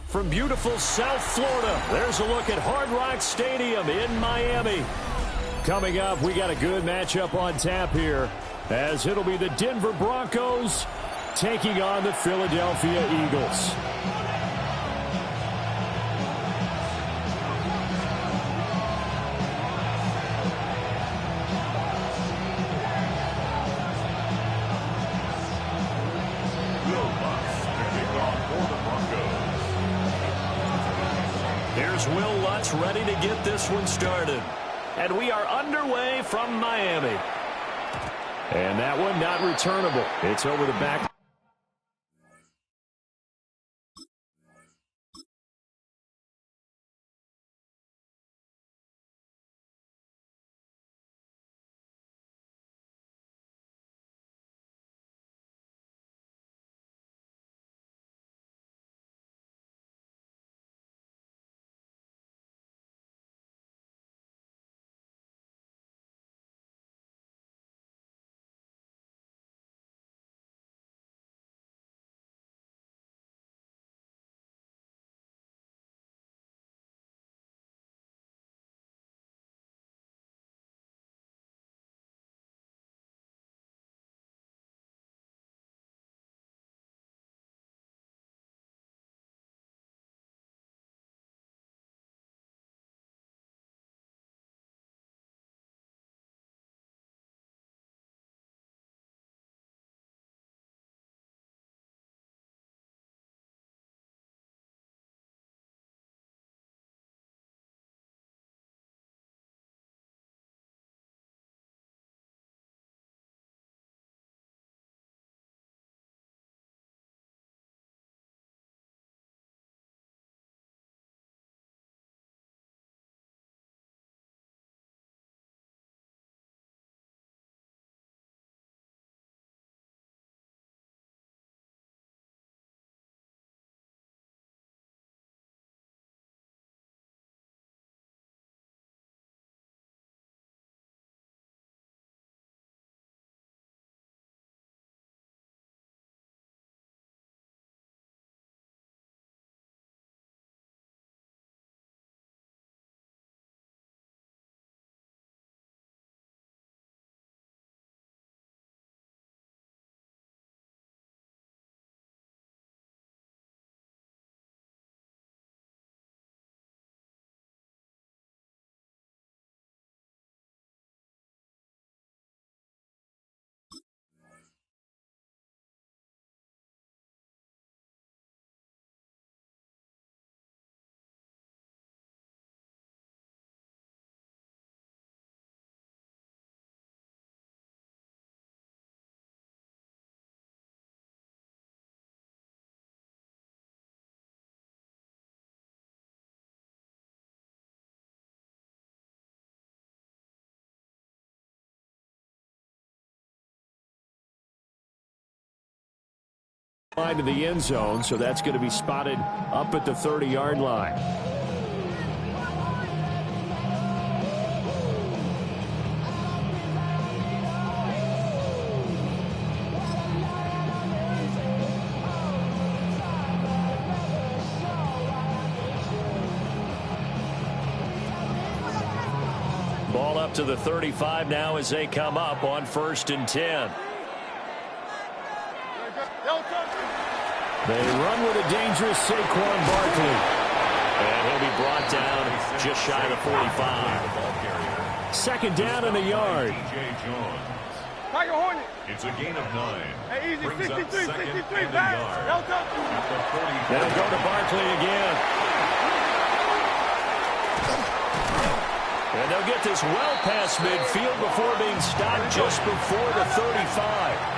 From beautiful South Florida, there's a look at Hard Rock Stadium in Miami. Coming up, we got a good matchup on tap here, as it'll be the Denver Broncos taking on the Philadelphia Eagles. Here's Will Lutz ready to get this one started. And we are underway from Miami. And that one not returnable. It's over the back. Line to the end zone, so that's going to be spotted up at the 30-yard line. Ball up to the 35 now as they come up on 1st and 10. They run with a dangerous Saquon Barkley. And he'll be brought down just shy of the 45. Second down and a yard. It's a gain of 9. Hey, easy, 63, 63, They'll go to Barkley again. And they'll get this well past midfield before being stopped just before the 35.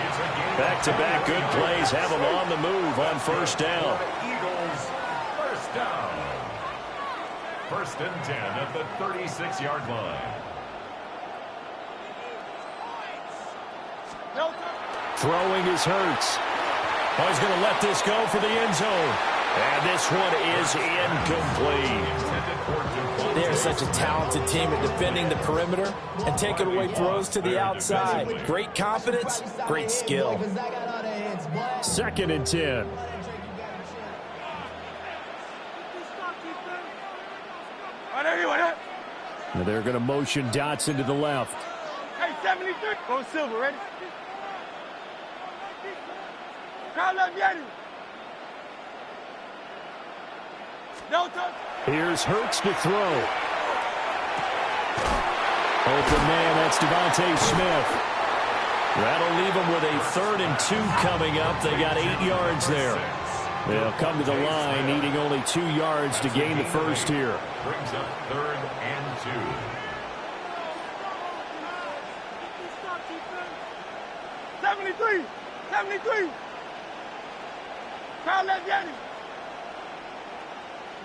Back-to-back good plays have them on the move on 1st down. Eagles, 1st down. 1st and 10 at the 36-yard line. Throwing is Hurts. Oh, he's going to let this go for the end zone. And this one is incomplete. They're such a talented team at defending the perimeter and taking away throws to the outside. Great confidence, great skill. 2nd and 10. And they're going to motion dots into the left. Hey, 73. Go silver, ready? Call up Yeti. No touch. Here's Hurts to throw. Open man, that's Devontae Smith. That'll leave them with a 3rd and 2 coming up. They got 8 yards there. They'll come to the line, needing only 2 yards to gain the first here. Brings up 3rd and 2. 73. 73. Call up Yeti.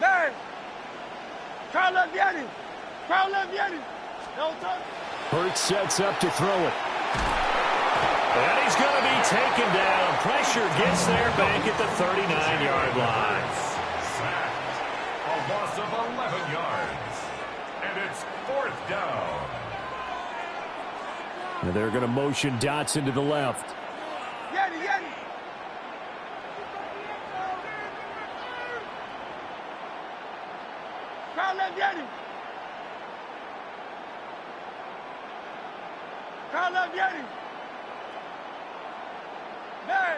Bang. Call up Yeti. Call up Yeti. No touch. Hurts sets up to throw it. And he's going to be taken down. Pressure gets there back at the 39-yard line. Sacked. A loss of 11 yards. And it's 4th down. And they're going to motion dots into the left. Yeti, Yeti. Call up Yeti. Call up Yeti. Man.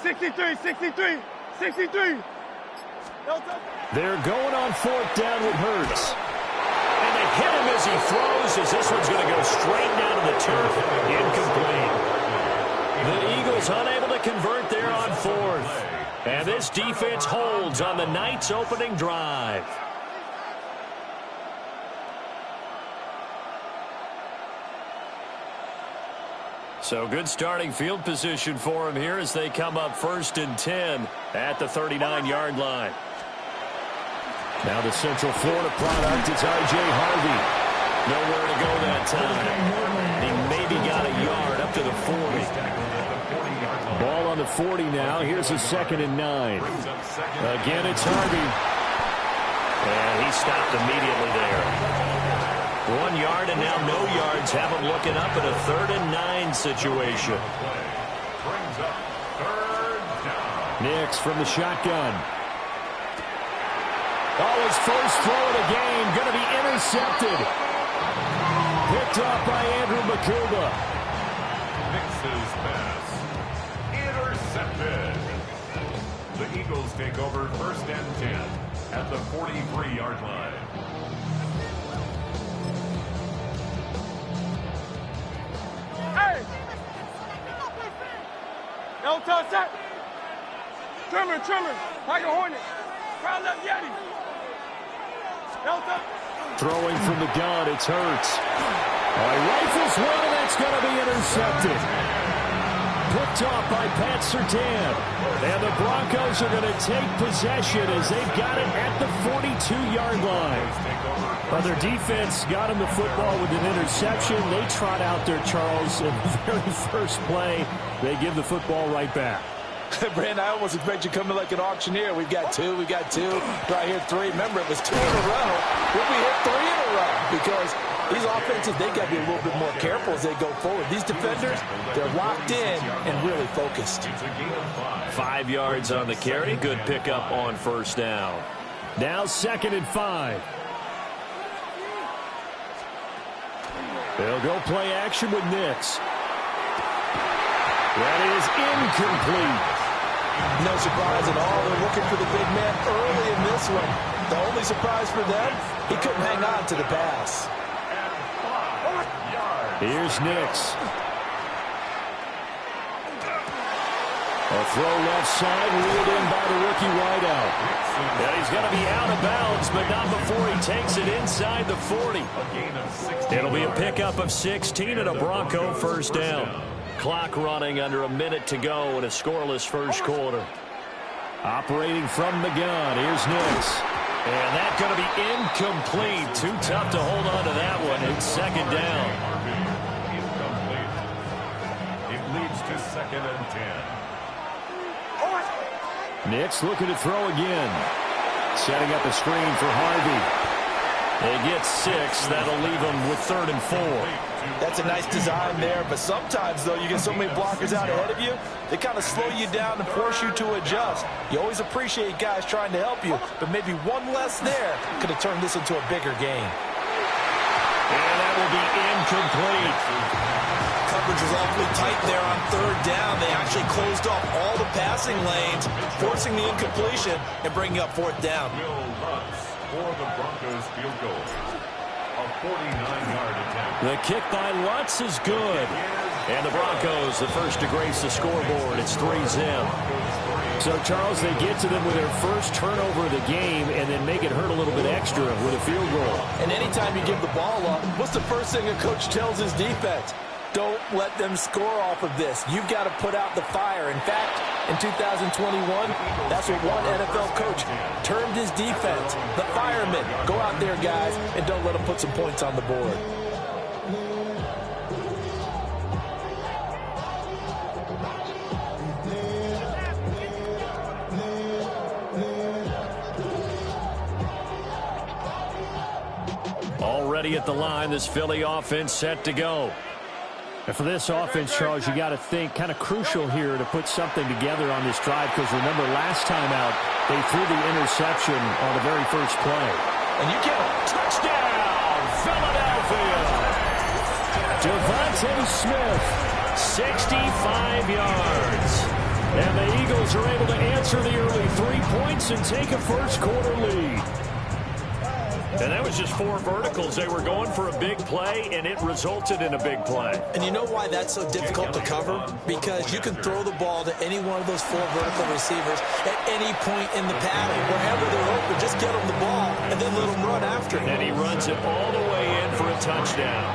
$63. No touch. They're going on 4th down with Hurts. And they hit him as he throws, as this one's going to go straight down to the turf. Incomplete. The Eagles unable to convert there on 4th. And this defense holds on the night's opening drive. So good starting field position for him here as they come up 1st and 10 at the 39-yard line. Now the Central Florida product, it's R.J. Harvey. Nowhere to go that time. He maybe got a yard up to the 40. Ball on the 40 now. Here's a 2nd and 9. Again, it's Harvey. And he stopped immediately there. 1 yard and now no yards. Have him looking up at a 3rd and 9 situation. Brings up 3rd down. Nix from the shotgun. Oh, his first throw of the game going to be intercepted. Picked up by Andrew Makuba. Nix's pass. Intercepted. The Eagles take over 1st and 10 at the 43-yard line. Hey! No touch that. Trimmer. Tiger Hornet. Call up Yeti. No touch. Throwing from the gun, it's Hurts. Rifles one, and that's going to be intercepted. Picked off by Pat Surtain. And the Broncos are going to take possession as they've got it at the 42-yard line. But their defense got him the football with an interception. They trot out there, Charles, in the very first play. They give the football right back. Brandon, I almost expect you to come in like an auctioneer. We've got two. Right here, 3. Remember, it was 2 in a row. We'll be hit 3 in a row because these offenses, they got to be a little bit more careful as they go forward. These defenders, they're locked in and really focused. 5 yards on the carry. Good pickup on 1st down. Now 2nd and 5. They'll go play action with Nix. That is incomplete. No surprise at all. They're looking for the big man early in this one. The only surprise for them, he couldn't hang on to the pass. Here's Nix. A throw left side, ruled in by the rookie wideout. And he's going to be out of bounds, but not before he takes it inside the 40. It'll be a pickup of 16 and a Bronco 1st down. Clock running under a minute to go in a scoreless first quarter. Operating from the gun, here's Nix. And that's going to be incomplete. Too tough to hold on to that one. It's 2nd down. Incomplete. It leads to 2nd and 10. Nix looking to throw again. Setting up a screen for Harvey. They get 6. That'll leave them with 3rd and 4. That's a nice design there, but sometimes, though, you get so many blockers out ahead of you, they kind of slow you down and force you to adjust. You always appreciate guys trying to help you, but maybe one less there could have turned this into a bigger game. And that will be incomplete. Coverage was awfully tight there on 3rd down. They actually closed off all the passing lanes, forcing the incompletion and bringing up 4th down. For the Broncos field goal. A 49-yard attempt. The kick by Lutz is good. And the Broncos, the first to grace the scoreboard. It's 3-zip. So, Charles, they get to them with their first turnover of the game and then make it hurt a little bit extra with a field goal. And anytime you give the ball up, what's the first thing a coach tells his defense? Don't let them score off of this. You've got to put out the fire. In fact, in 2021, that's what one NFL coach termed his defense. The firemen. Go out there, guys, and don't let them put some points on the board. Already at the line, this Philly offense set to go. And for this offense, Charles, you got to think kind of crucial here to put something together on this drive, because remember last time out, they threw the interception on the very first play. And you get a touchdown, Philadelphia. Devontae Smith, 65 yards. And the Eagles are able to answer the early 3 points and take a first quarter lead. And that was just 4 verticals. They were going for a big play, and it resulted in a big play. And you know why that's so difficult to cover? Because you can throw the ball to any one of those 4 vertical receivers at any point in the pattern. Wherever they're open, just get them the ball and then let them run after it. And he runs it all the way in for a touchdown.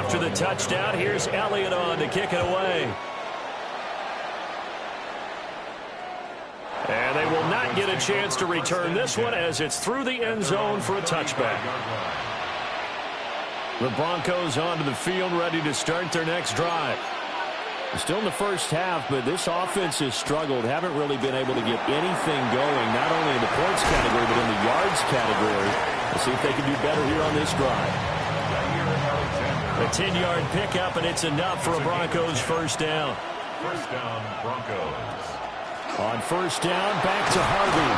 After the touchdown, here's Elliott on to kick it away. And they will not get a chance to return this one as it's through the end zone for a touchback. The Broncos onto the field, ready to start their next drive. Still in the first half, but this offense has struggled. Haven't really been able to get anything going, not only in the points category, but in the yards category. Let's see if they can do better here on this drive. A 10-yard pickup, and it's enough for a Broncos first down. First down, Broncos. On first down, back to Harvey.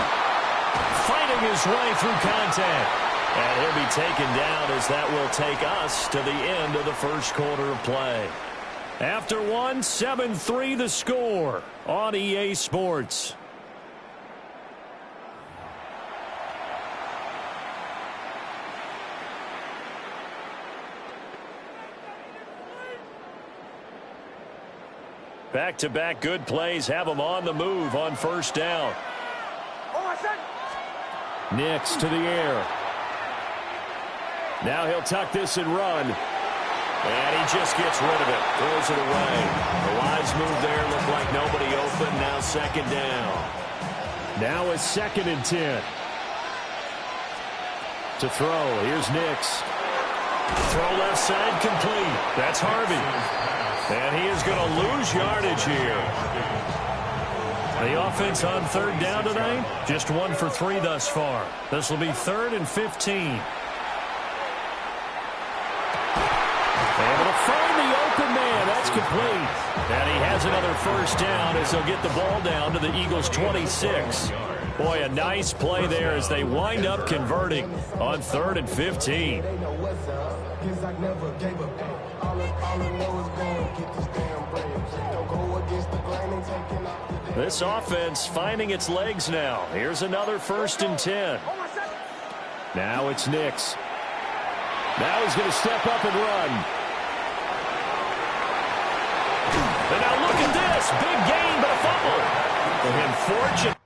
Fighting his way through contact. And he'll be taken down as that will take us to the end of the first quarter of play. After one, 7-3 the score on EA Sports. Back-to-back good plays have them on the move on first down. Nix to the air. Now he'll tuck this and run. And he just gets rid of it. Throws it away. The wise move there. Looked like nobody open. Now second down. Now a 2nd and 10. To throw. Here's Nix. Throw left side complete. That's Harvey. And he is going to lose yardage here. The offense on third down tonight, just 1 for 3 thus far. This will be 3rd and 15. Able to find the open man. That's complete. And he has another first down as they'll get the ball down to the Eagles' 26. Boy, a nice play there as they wind up converting on 3rd and 15. This offense finding its legs now. Here's another 1st and 10. Now it's Nix. Now he's going to step up and run. And now look at this. Big gain, but a fumble. For him, fortunate.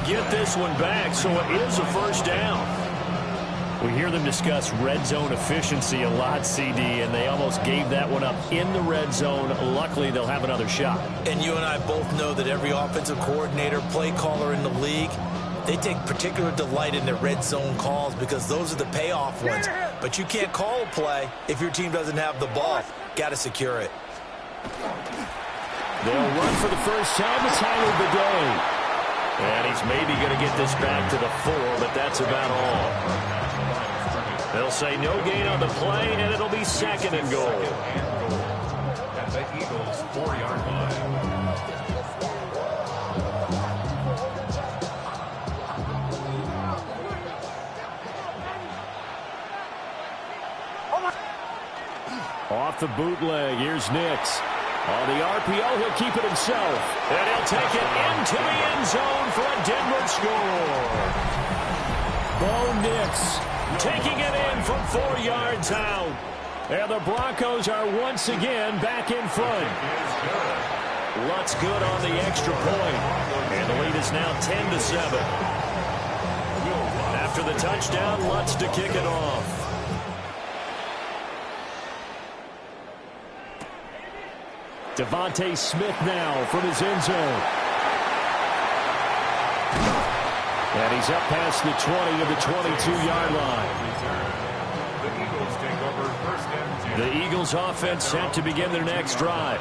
get this one back, so it is a first down. We hear them discuss red zone efficiency a lot, CD, and they almost gave that one up in the red zone. Luckily, they'll have another shot. And you and I both know that every offensive coordinator, play caller in the league, they take particular delight in their red zone calls because those are the payoff ones. But you can't call a play if your team doesn't have the ball. Got to secure it. They'll run for the first time. It's Tyler Bidet. And he's maybe going to get this back to the 4, but that's about all. They'll say no gain on the play, and it'll be second and goal. At the Eagles' 4-yard line. Off the bootleg, here's Nix. On the RPO, he'll keep it himself. And he'll take it into the end zone for a Denver score. Bo Nix taking it in from 4 yards out. And the Broncos are once again back in front. Lutz good on the extra point. And the lead is now 10-7. After the touchdown, Lutz to kick it off. Devontae Smith now from his end zone. And he's up past the 20 of the 22-yard line. The Eagles offense set to begin their next drive.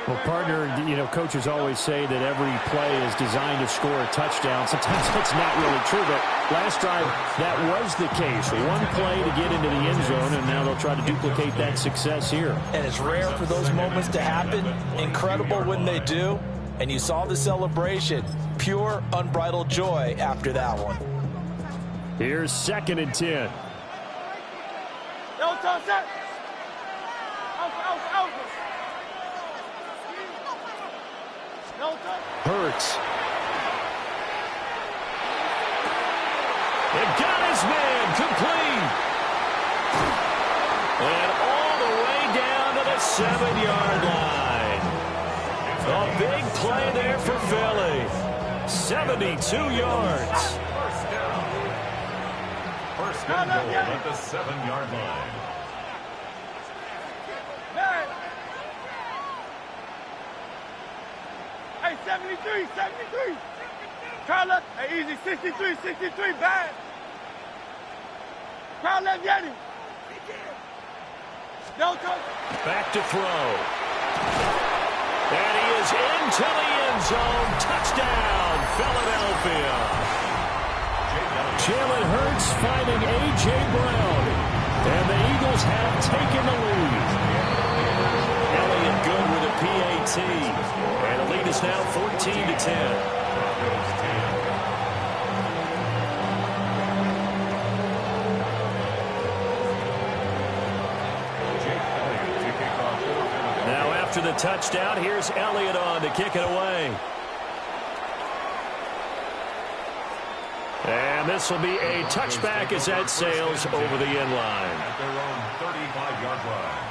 Well, partner, you know, coaches always say that every play is designed to score a touchdown. Sometimes that's not really true, but last drive, that was the case. One play to get into the end zone, and now they'll try to duplicate that success here. And it's rare for those moments to happen. Incredible when they do. And you saw the celebration. Pure, unbridled joy after that one. Here's 2nd and 10. Don't touch that. Out. Hurts. It got his man complete. And all the way down to the 7-yard line. A big play there for Philly. 72 yards. First and goal at the 7-yard line. Hey, 73. Crowd left. Hey, easy. 63, bad. Crowd left, get him. Don't touch. Back to throw. And he is into the end zone. Touchdown, Philadelphia. Jalen Hurts finding A.J. Brown. And the Eagles have taken the lead. Elliott good with a PAT. And the lead is now 14-10. Now after the touchdown, here's Elliott on to kick it away. And this will be a touchback as that sails over the end line. At their own 35-yard line.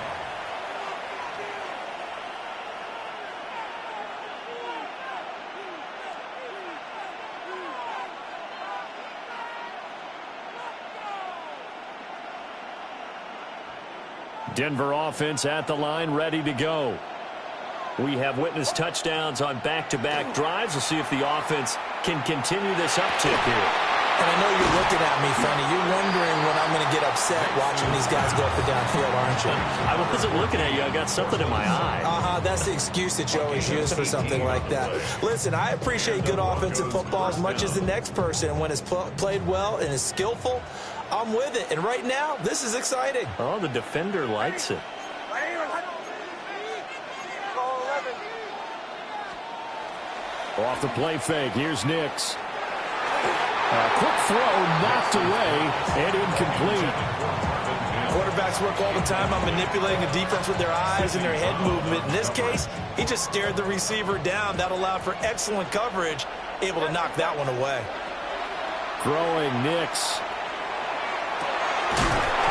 Denver offense at the line, ready to go. We have witnessed touchdowns on back-to-back drives. We'll see if the offense can continue this uptick here. And I know you're looking at me funny. You're wondering when I'm going to get upset watching these guys go up and downfield, aren't you? I wasn't looking at you. I got something in my eye. That's the excuse that you always use for something like that. Listen, I appreciate good offensive football as much as the next person. And when it's played well and is skillful, I'm with it. And right now, this is exciting. Oh, the defender likes it. Off the play fake, here's Nix. A quick throw knocked away and incomplete. Quarterbacks work all the time on manipulating the defense with their eyes and their head movement. In this case, he just stared the receiver down. That allowed for excellent coverage, able to knock that one away. Throwing Nix.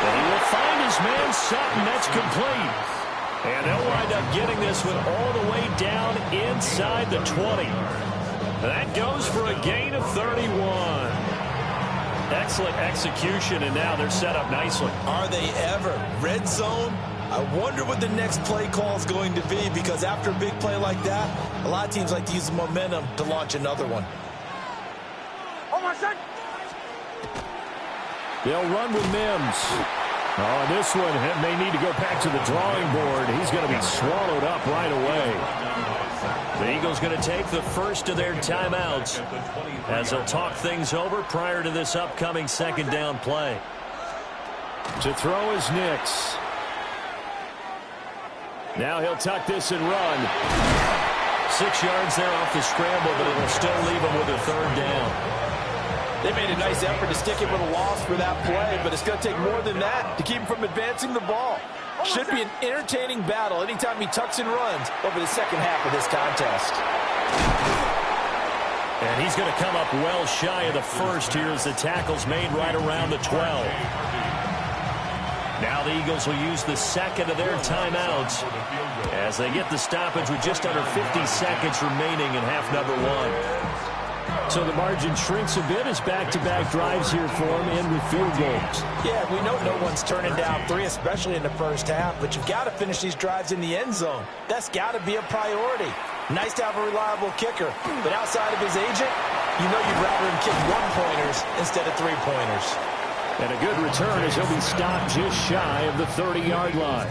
And he will find his man Sutton. That's complete. And they'll wind up getting this one all the way down inside the 20. That goes for a gain of 31. Excellent execution, and now they're set up nicely. Are they ever? Red zone? I wonder what the next play call is going to be, because after a big play like that, a lot of teams like to use the momentum to launch another one. They'll run with Mims. Oh, this one may need to go back to the drawing board. He's going to be swallowed up right away. The Eagles going to take the first of their timeouts as they'll talk things over prior to this upcoming second down play. To throw is Nix. Now he'll tuck this and run. 6 yards there off the scramble, but it'll still leave him with a third down. They made a nice effort to stick him with a loss for that play, but it's going to take more than that to keep him from advancing the ball. Should be an entertaining battle anytime he tucks and runs over the second half of this contest. And he's going to come up well shy of the first here as the tackle's made right around the 12. Now the Eagles will use the second of their timeouts as they get the stoppage with just under 50 seconds remaining in half number 1. So the margin shrinks a bit as back-to-back drives here for him and with field goals. Yeah, we know no one's turning down 3, especially in the first half, but you've got to finish these drives in the end zone. That's got to be a priority. Nice to have a reliable kicker, but outside of his agent, you know you'd rather him kick 1-pointers instead of 3-pointers. And a good return as he'll be stopped just shy of the 30-yard line.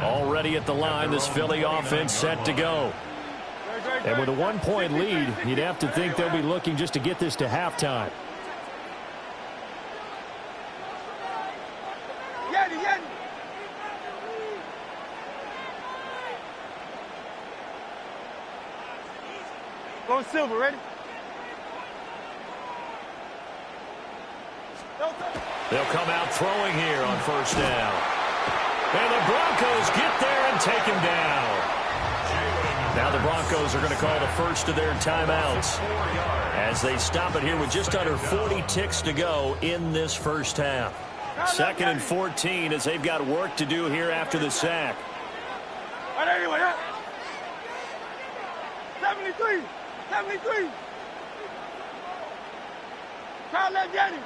Already at the line, this Philly offense set to go. And with a 1-point lead, you'd have to think they'll be looking just to get this to halftime. Go Silver, ready? They'll come out throwing here on first down. And the Broncos get there and take him down. Now the Broncos are going to call the first of their timeouts as they stop it here with just under 40 ticks to go in this first half. 2nd and 14 as they've got work to do here after the sack. 73. Crowd left Jenny.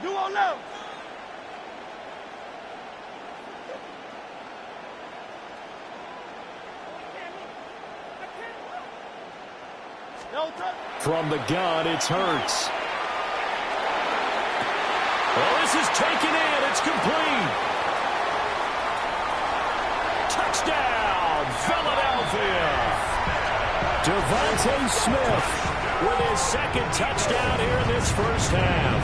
Duo left. From the gun, it's Hurts. Well, this is taken in. It's complete. Touchdown, Philadelphia. Devontae Smith with his second touchdown here in this first half.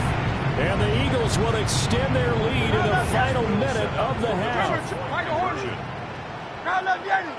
And the Eagles will extend their lead in the final minute of the half. Crowd left Jenny.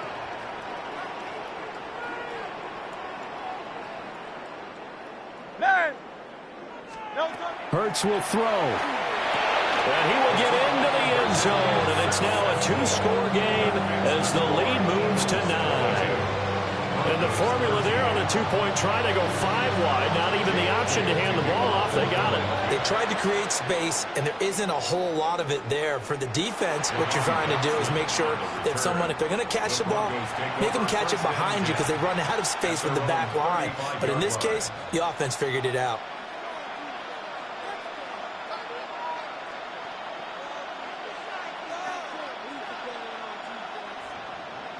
Hurts will throw. And he will get into the end zone. And it's now a 2-score game as the lead moves to 9. And the formula there on the 2-point try, they go 5 wide. Not even the option to hand the ball off. They got it. They tried to create space, and there isn't a whole lot of it there. For the defense, what you're trying to do is make sure that if they're going to catch the ball, make them catch it behind you because they run out of space with the back line. But in this case, the offense figured it out.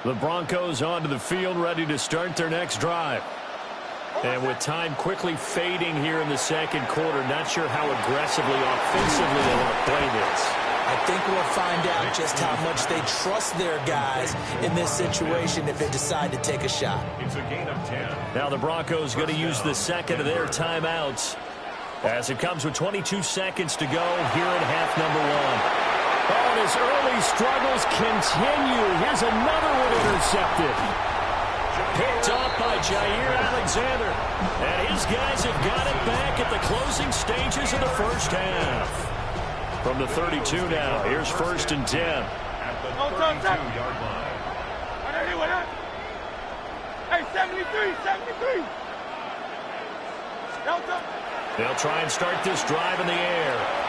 The Broncos onto the field, ready to start their next drive. And with time quickly fading here in the second quarter, not sure how aggressively, offensively they want to play this. I think we'll find out just how much they trust their guys in this situation if they decide to take a shot. It's a gain of 10. Now the Broncos going to use the second of their timeouts as it comes with 22 seconds to go here in half number 1. Oh, and his early struggles continue. Here's another one intercepted. Picked off by Jair Alexander. And his guys have got it back at the closing stages of the first half. From the 32 now, here's 1st and 10. At the 32-yard line. Hey, 73. They'll try and start this drive in the air.